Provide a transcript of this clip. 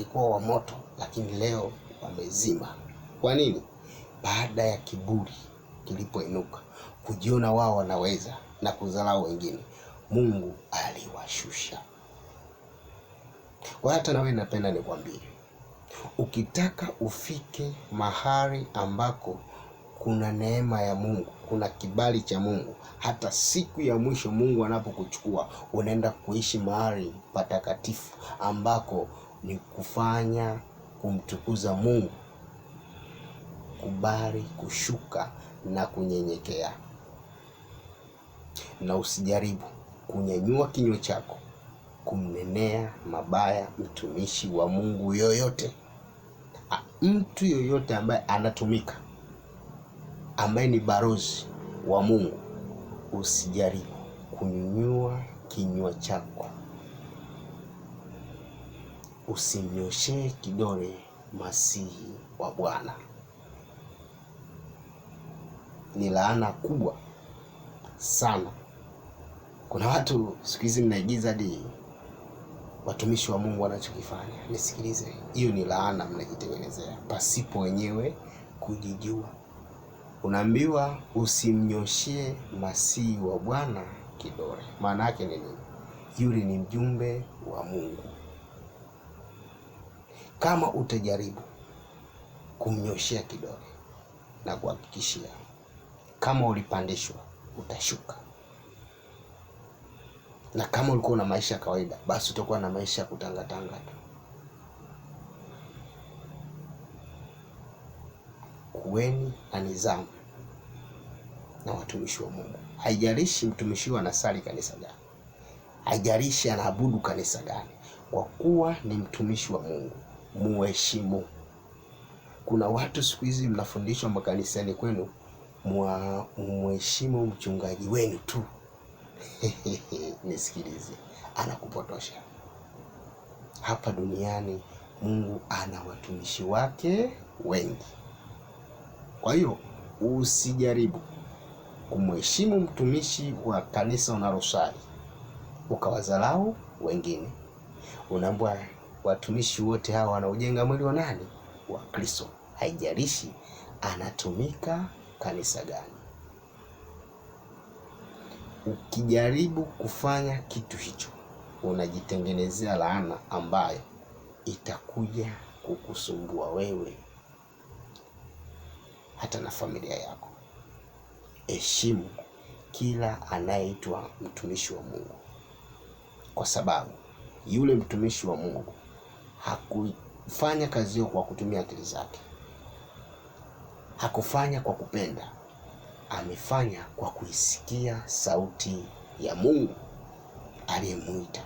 walikuwa wa moto, lakini leo wamezima. Kwa nini? Baada ya kiburi kilipoinuka, kujiona wao wanaweza na kudharau wengine, Mungu aliwashusha. Kwa hata nawe napenda nikwambie, ukitaka ufike mahali ambako kuna neema ya Mungu, kuna kibali cha Mungu, hata siku ya mwisho Mungu anapokuchukua, unaenda kuishi mahali patakatifu ambako ni kufanya kumtukuza Mungu. Kubali kushuka na kunyenyekea, na usijaribu kunyanyua kinywa chako kumnenea mabaya mtumishi wa Mungu yoyote. Mtu yoyote ambaye anatumika, ambaye ni balozi wa Mungu, usijaribu kunyanyua kinywa chako. Usimnyoshee kidole masihi wa Bwana. Ni laana kubwa sana. Kuna watu siku hizi mnaigiza hadi watumishi wa Mungu wanachokifanya. Nisikilize, hiyo ni laana mnajitengenezea pasipo wenyewe kujijua. Unaambiwa usimnyoshie masihi wa Bwana kidole. Maana yake ni nini? Yule ni mjumbe wa Mungu. Kama utajaribu kumnyoshea kidole, na kuhakikishia, kama ulipandishwa utashuka. Na kama ulikuwa na maisha ya kawaida, basi utakuwa na maisha ya kutangatanga tu. Kuweni na nidhamu na watumishi wa Mungu. Haijalishi mtumishi anasali kanisa gani, haijalishi anaabudu kanisa gani, kwa kuwa ni mtumishi wa Mungu, muheshimu. Kuna watu siku hizi mnafundishwa makanisani kwenu muheshimu mchungaji wenu tu. Nisikilize, anakupotosha. Hapa duniani Mungu ana watumishi wake wengi. Kwa hiyo usijaribu kumheshimu mtumishi wa kanisa unalosali ukawadharau wengine. Unaambia watumishi wote hawa wanaojenga mwili wa nani? Wa Kristo. Haijalishi anatumika kanisa gani. Ukijaribu kufanya kitu hicho, unajitengenezea laana ambayo itakuja kukusumbua wewe hata na familia yako. Heshimu kila anayeitwa mtumishi wa Mungu, kwa sababu yule mtumishi wa Mungu hakufanya kazi hiyo kwa kutumia akili zake, hakufanya kwa kupenda, amefanya kwa kuisikia sauti ya Mungu aliyemuita.